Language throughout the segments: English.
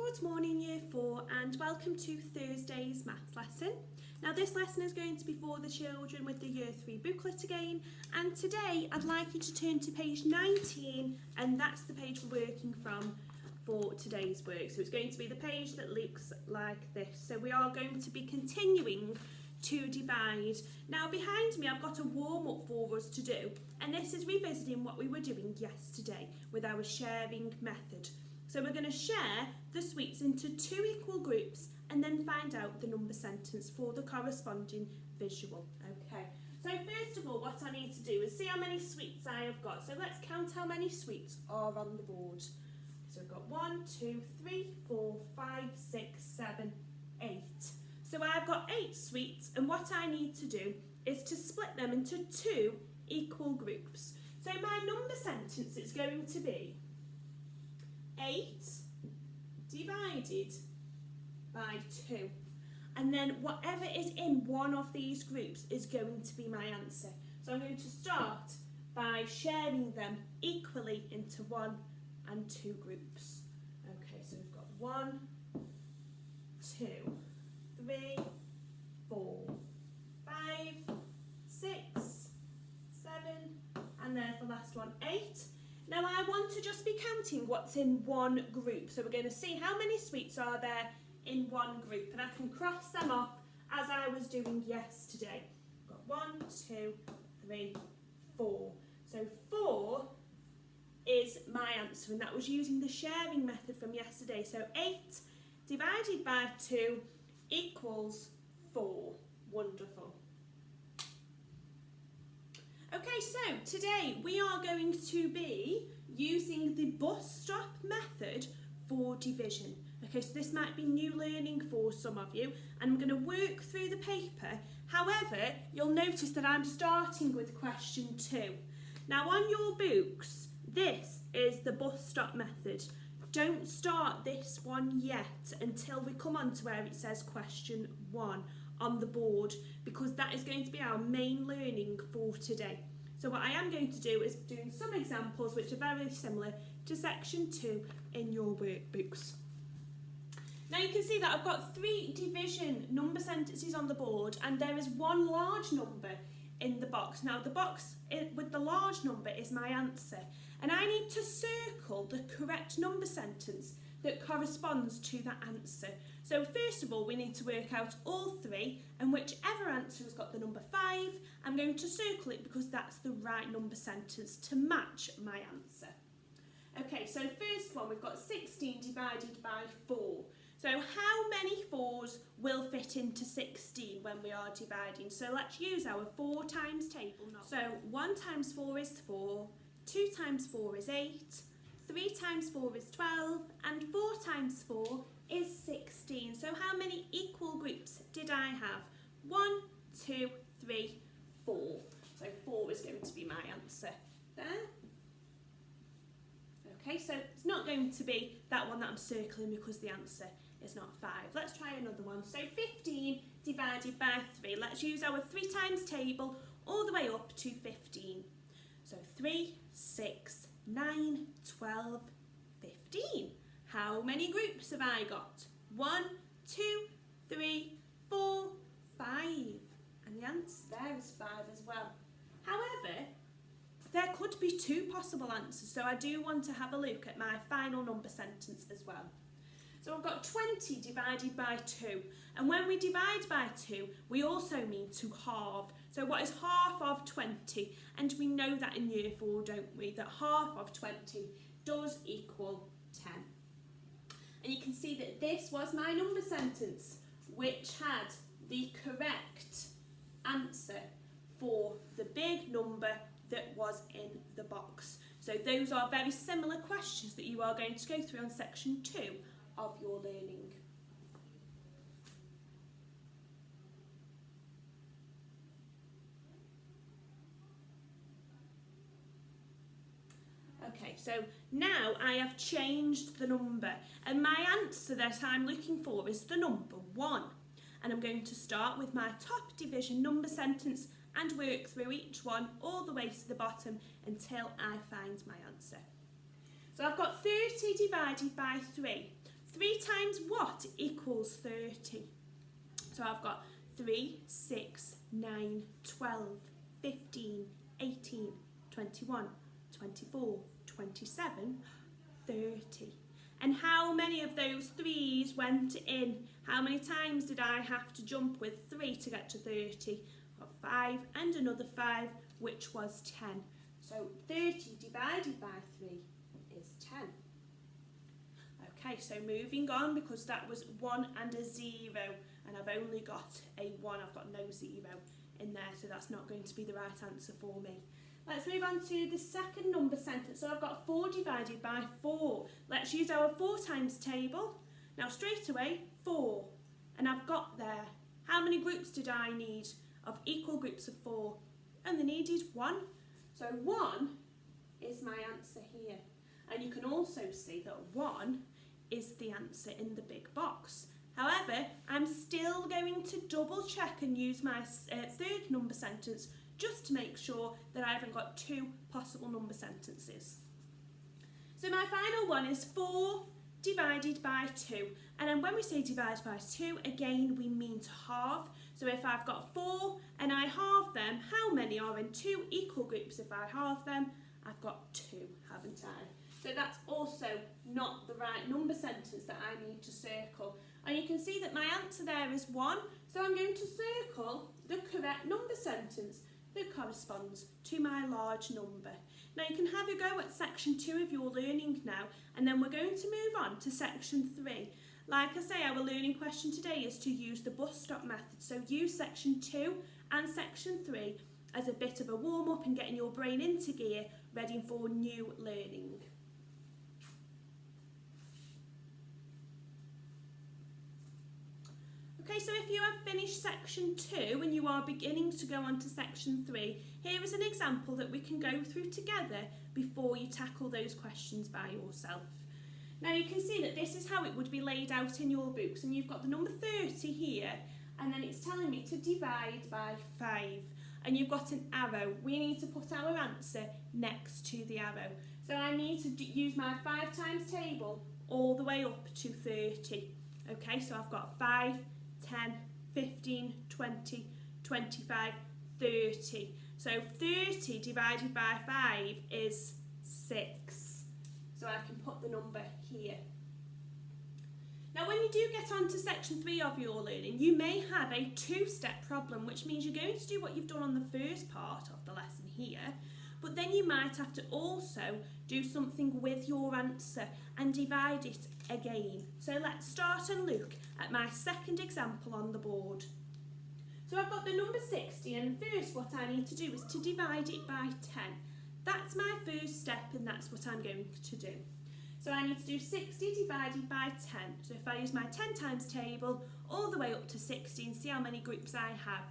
Good morning Year 4 and welcome to Thursday's maths lesson. Now this lesson is going to be for the children with the Year 3 booklet again, and today I'd like you to turn to page 19 and that's the page we're working from for today's work. So it's going to be the page that looks like this. So we are going to be continuing to divide. Now behind me I've got a warm up for us to do, and this is revisiting what we were doing yesterday with our sharing method. So we're going to share the sweets into two equal groups and then find out the number sentence for the corresponding visual. Okay, so first of all what I need to do is see how many sweets I have got. So let's count how many sweets are on the board. So we've got 1, 2, 3, 4, 5, 6, 7, 8. So I've got 8 sweets, and what I need to do is to split them into two equal groups. So my number sentence is going to be 8 divided by 2, and then whatever is in one of these groups is going to be my answer. So I'm going to start by sharing them equally into 1 and 2 groups. Okay, so we've got 1, 2, 3, 4, 5, 6, 7, and there's the last one, 8. Now I want to just be counting what's in one group. So we're going to see how many sweets are there in one group, and I can cross them off as I was doing yesterday. Got 1, 2, 3, 4. So 4 is my answer, and that was using the sharing method from yesterday. So 8 divided by 2 equals 4. Wonderful. Okay, so today we are going to be using the bus stop method for division. Okay, so this might be new learning for some of you, and I'm going to work through the paper. However, you'll notice that I'm starting with question 2. Now on your books, this is the bus stop method. Don't start this one yet until we come on to where it says question 1 on the board, because that is going to be our main learning for today. So what I am going to do is doing some examples which are very similar to section 2 in your workbooks. Now you can see that I've got 3 division number sentences on the board, and there is one large number in the box. Now the box with the large number is my answer, and I need to circle the correct number sentence that corresponds to that answer. So first of all we need to work out all 3, and whichever answer has got the number 5, I'm going to circle it because that's the right number sentence to match my answer. Okay, so first one, we've got 16 divided by 4. So how many 4s will fit into 16 when we are dividing? So let's use our 4 times table. So 1 times 4 is 4, 2 times 4 is 8, 3 times 4 is 12, and 4 times 4 is 16. So how many equal groups did I have? 1, 2, 3, 4. So 4 is going to be my answer there. Okay, so it's not going to be that one that I'm circling because the answer is not 5. Let's try another one. So 15 divided by 3. Let's use our 3 times table all the way up to 15. So 3, 6, 9, 12, 15. How many groups have I got? 1, 2, 3, 4, 5. And the answer there is 5 as well. However, there could be 2 possible answers, so I do want to have a look at my final number sentence as well. So I've got 20 divided by 2, and when we divide by 2, we also need to halve. So what is half of 20? And we know that in Year 4, don't we, that half of 20 does equal 10. And you can see that this was my number sentence, which had the correct answer for the big number that was in the box. So those are very similar questions that you are going to go through on section 2 of your learning. Okay, so now I have changed the number, and my answer that I'm looking for is the number 1. And I'm going to start with my top division number sentence and work through each one all the way to the bottom until I find my answer. So I've got 30 divided by 3. 3 times what equals 30? So I've got 3, 6, 9, 12, 15, 18, 21, 24, 27, 30. And how many of those 3's went in? How many times did I have to jump with 3 to get to 30? I've got 5 and another 5, which was 10. So 30 divided by 3 is 10. Okay, so moving on, because that was 1 and a 0, and I've only got a 1, I've got no 0 in there, so that's not going to be the right answer for me. Let's move on to the second number sentence. So I've got 4 divided by 4. Let's use our 4 times table. Now straight away, 4. And I've got there. How many groups did I need of equal groups of 4? And they needed 1. So 1 is my answer here. And you can also see that 1 is the answer in the big box. However, I'm still going to double check and use my third number sentence just to make sure that I haven't got 2 possible number sentences. So my final one is 4 divided by 2. And then when we say divide by 2, again, we mean to halve. So if I've got 4 and I halve them, how many are in 2 equal groups if I halve them? I've got 2, haven't I? So that's also not the right number sentence that I need to circle. And you can see that my answer there is 1. So I'm going to circle the correct number sentence that corresponds to my large number. Now you can have a go at section 2 of your learning now, and then we're going to move on to section 3. Like I say, our learning question today is to use the bus stop method. So use section 2 and section 3 as a bit of a warm up and getting your brain into gear, ready for new learning. Okay, so if you have finished section 2 and you are beginning to go on to section 3, here is an example that we can go through together before you tackle those questions by yourself. Now you can see that this is how it would be laid out in your books, and you've got the number 30 here, and then it's telling me to divide by 5, and you've got an arrow. We need to put our answer next to the arrow. So I need to use my 5 times table all the way up to 30. Okay, so I've got 5, 10, 15, 20, 25, 30. So 30 divided by 5 is 6. So I can put the number here. Now when you do get on to section 3 of your learning, you may have a 2-step problem, which means you're going to do what you've done on the first part of the lesson here, but then you might have to also do something with your answer and divide it again. So let's start and look at my second example on the board. So I've got the number 60, and first what I need to do is to divide it by 10. That's my first step, and that's what I'm going to do. So I need to do 60 divided by 10. So if I use my 10 times table all the way up to 60 and see how many groups I have.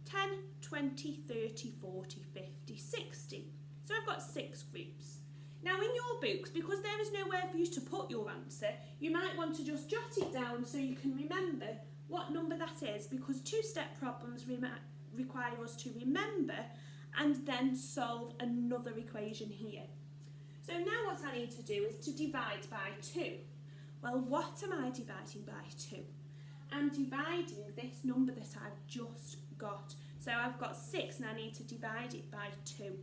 10, 20, 30, 40, 50, 60. So I've got 6 groups. Now in your books, because there is nowhere for you to put your answer, you might want to just jot it down so you can remember what number that is, because 2-step problems require us to remember and then solve another equation here. So now what I need to do is to divide by 2. Well, what am I dividing by 2? I'm dividing this number that I've just got. So I've got 6 and I need to divide it by 2.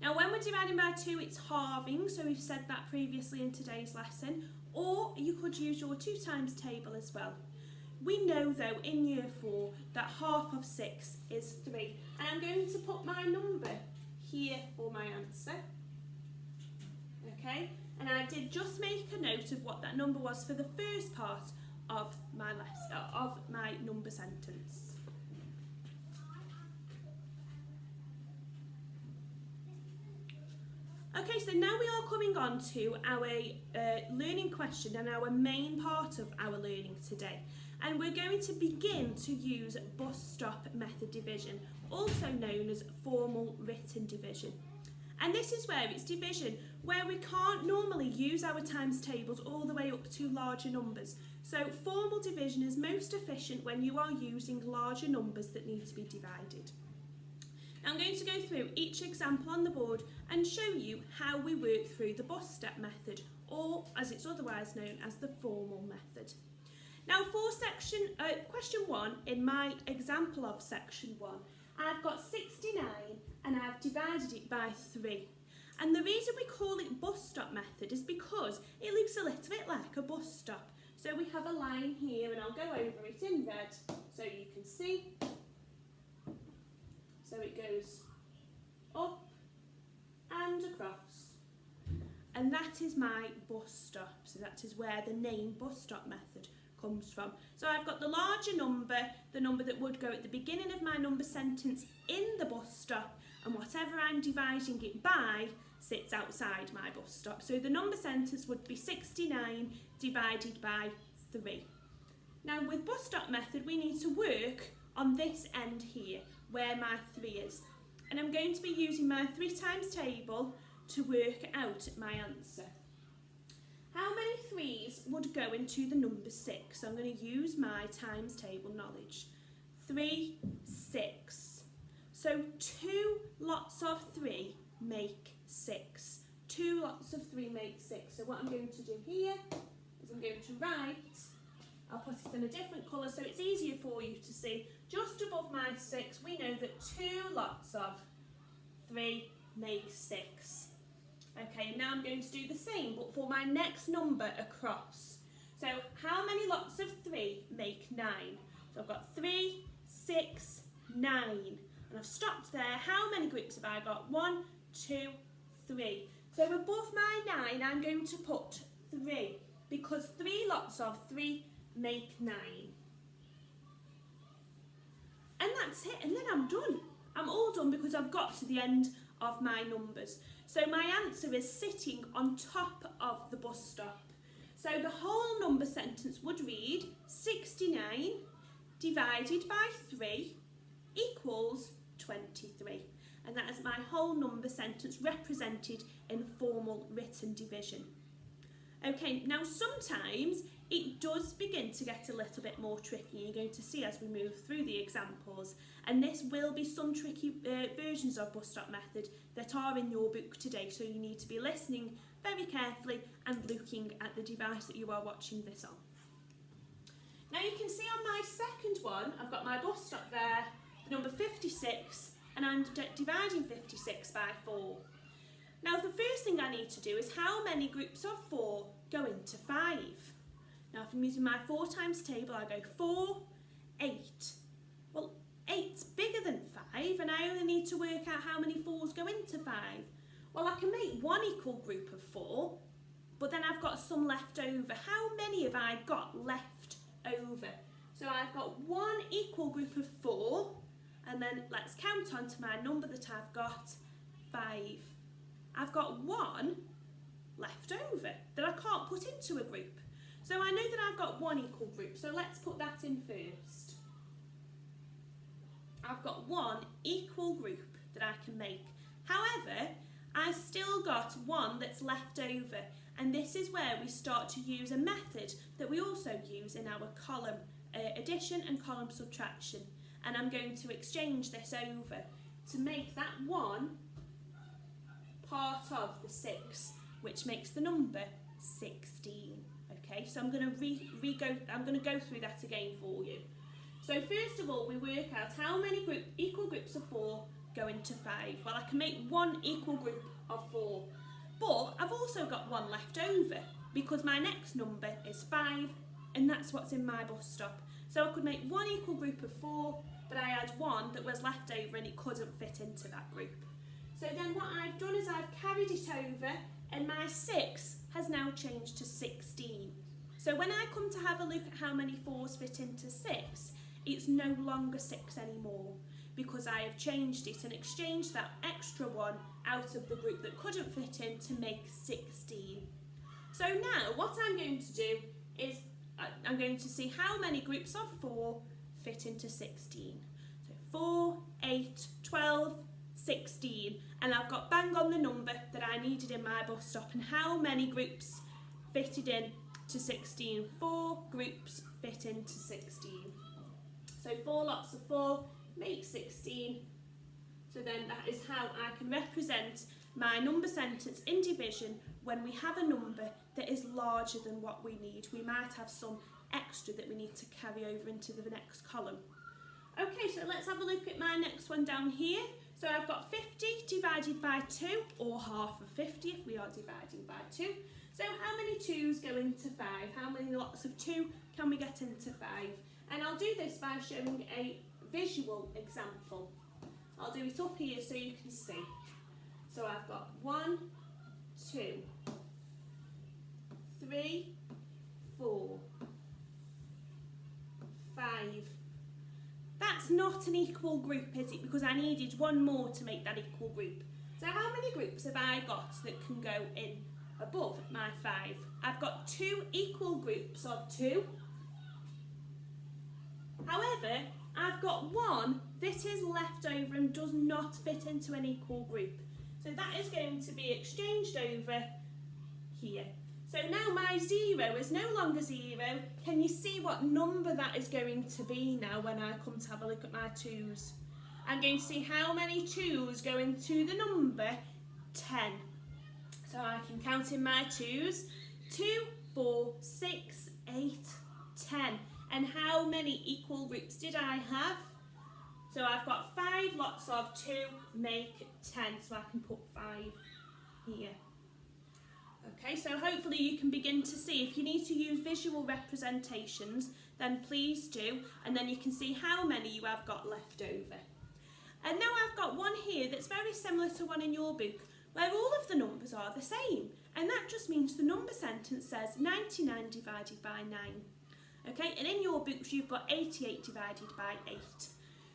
Now when we're dividing by 2, it's halving, so we've said that previously in today's lesson, or you could use your 2 times table as well. We know though in year 4 that half of 6 is 3, and I'm going to put my number here for my answer. Okay, and I did just make a note of what that number was for the first part of my number sentence. Okay, so now we are coming on to our learning question and our main part of our learning today. And we're going to begin to use bus stop method division, also known as formal written division. And this is where it's division where we can't normally use our times tables all the way up to larger numbers. So formal division is most efficient when you are using larger numbers that need to be divided. Now I'm going to go through each example on the board and show you how we work through the bus step method, or as it's otherwise known as the formal method. Now for question 1, in my example of section 1, I've got 69 and I've divided it by 3. And the reason we call it bus stop method is because it looks a little bit like a bus stop. So we have a line here, and I'll go over it in red so you can see. So it goes up and across. And that is my bus stop. So that is where the name bus stop method comes from. So I've got the larger number, the number that would go at the beginning of my number sentence in the bus stop, and whatever I'm dividing it by sits outside my bus stop. So the number sentence would be 69 divided by 3. Now with bus stop method we need to work on this end here where my 3 is, and I'm going to be using my 3 times table to work out my answer. How many 3's would go into the number 6? So I'm going to use my times table knowledge. 3, 6. So 2 lots of 3 make 6. 2 lots of 3 make 6. So what I'm going to do here is I'm going to write, I'll put it in a different colour so it's easier for you to see. Just above my 6, we know that 2 lots of 3 make 6. Okay, now I'm going to do the same, but for my next number across. So how many lots of 3 make 9? So I've got 3, 6, 9. And I've stopped there. How many groups have I got? 1, 2, 3. So above my 9, I'm going to put 3, because 3 lots of 3 make 9. And that's it, and then I'm done. I'm all done because I've got to the end of my numbers. So my answer is sitting on top of the bus stop. So the whole number sentence would read 69 divided by 3 equals 23. And that is my whole number sentence represented in formal written division. Okay, now sometimes it does begin to get a little bit more tricky. You're going to see as we move through the examples, and this will be some tricky versions of bus stop method that are in your book today, so you need to be listening very carefully and looking at the device that you are watching this on. Now you can see on my second one, I've got my bus stop there, the number 56, and I'm dividing 56 by 4. Now the first thing I need to do is how many groups of 4 go into 5? Now if I'm using my 4 times table, I go 4, 8. Well, 8's bigger than 5, and I only need to work out how many 4's go into 5. Well, I can make one equal group of 4, but then I've got some left over. How many have I got left over? So I've got one equal group of 4, and then let's count on to my number that I've got, 5. I've got 1 left over that I can't put into a group. So I know that I've got one equal group, so let's put that in first. I've got one equal group that I can make. However, I've still got one that's left over, and this is where we start to use a method that we also use in our column addition and column subtraction. And I'm going to exchange this over to make that 1 part of the 6, which makes the number 16. Okay, so I'm going to go through that again for you. So first of all, we work out how many equal groups of 4 go into 5. Well, I can make one equal group of 4, but I've also got one left over because my next number is 5, and that's what's in my bus stop. So I could make one equal group of 4, but I had one that was left over and it couldn't fit into that group. So then what I've done is I've carried it over, and my 6 has now changed to 16. So when I come to have a look at how many 4's fit into 6, it's no longer 6 anymore, because I have changed it and exchanged that extra one out of the group that couldn't fit in to make 16. So now what I'm going to do is I'm going to see how many groups of 4 fit into 16. So 4, 8, 12, 16, and I've got bang on the number that I needed in my bus stop. And how many groups fitted in to 16? 4 groups fit into 16. So 4 lots of 4 make 16. So then that is how I can represent my number sentence in division when we have a number that is larger than what we need. We might have some extra that we need to carry over into the next column. Okay, so let's have a look at my next one down here. So I've got 50 divided by 2, or half of 50 if we are dividing by 2. So how many 2's go into 5? How many lots of 2 can we get into 5? And I'll do this by showing a visual example. I'll do it up here so you can see. So I've got 1, 2, 3, 4, 5. That's not an equal group, is it? Because I needed one more to make that equal group. So how many groups have I got that can go in above my 5? I've got 2 equal groups of 2. However, I've got one that is left over and does not fit into an equal group. So that is going to be exchanged over here. So now my 0 is no longer 0. Can you see what number that is going to be now when I come to have a look at my 2's? I'm going to see how many 2's go into the number 10. So I can count in my 2's. 2, 4, 6, 8, 10. And how many equal groups did I have? So I've got 5 lots of 2 make 10. So I can put 5 here. Okay, so hopefully you can begin to see. If you need to use visual representations, then please do, and then you can see how many you have got left over. And now I've got one here that's very similar to one in your book, where all of the numbers are the same, and that just means the number sentence says 99 divided by 9. Okay, and in your books you've got 88 divided by 8.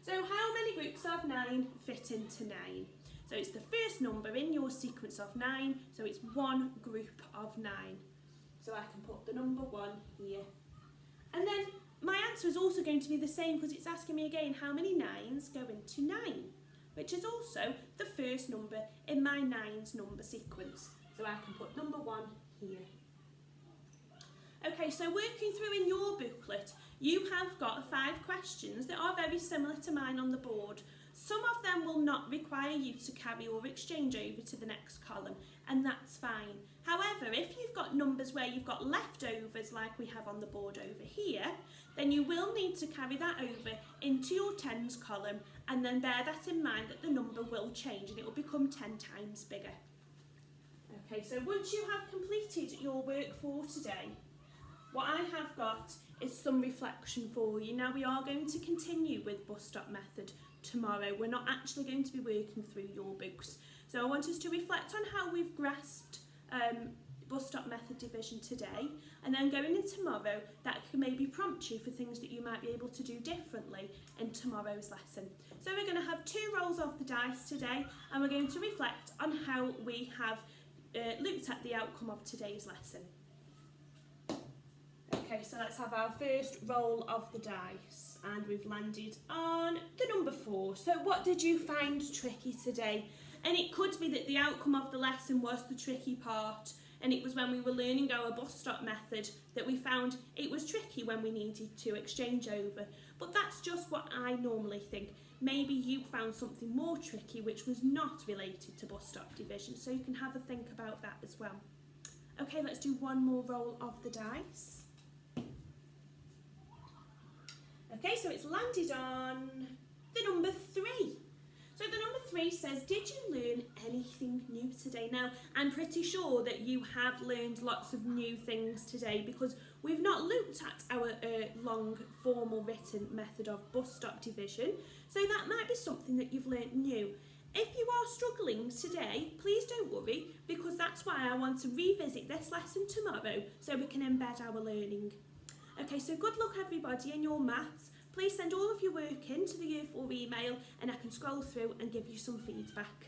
So how many groups of 9 fit into 9? So it's the first number in your sequence of 9, so it's one group of 9. So I can put the number 1 here. And then my answer is also going to be the same because it's asking me again how many 9's go into 9, which is also the first number in my 9's number sequence. So I can put number 1 here. Okay, so working through in your booklet, you have got 5 questions that are very similar to mine on the board. Some of them will not require you to carry or exchange over to the next column, and that's fine. However, if you've got numbers where you've got leftovers like we have on the board over here, then you will need to carry that over into your tens column, and then bear that in mind that the number will change and it will become 10 times bigger. Okay, so once you have completed your work for today, what I have got is some reflection for you. Now we are going to continue with bus stop method tomorrow. We're not actually going to be working through your books. So I want us to reflect on how we've grasped bus stop method division today, and then going into tomorrow that can maybe prompt you for things that you might be able to do differently in tomorrow's lesson. So we're going to have 2 rolls of the dice today, and we're going to reflect on how we have looked at the outcome of today's lesson. Okay, so let's have our first roll of the dice, and we've landed on the number 4. So what did you find tricky today? And it could be that the outcome of the lesson was the tricky part, and it was when we were learning our bus stop method that we found it was tricky when we needed to exchange over. But that's just what I normally think. Maybe you found something more tricky which was not related to bus stop division, so you can have a think about that as well. Okay, let's do one more roll of the dice. Okay, so it's landed on the number 3. So the number 3 says, did you learn anything new today? Now, I'm pretty sure that you have learned lots of new things today because we've not looked at our long formal written method of bus stop division. So that might be something that you've learned new. If you are struggling today, please don't worry, because that's why I want to revisit this lesson tomorrow so we can embed our learning. Okay, so good luck everybody in your maths. Please send all of your work in to the Year 4 email and I can scroll through and give you some feedback.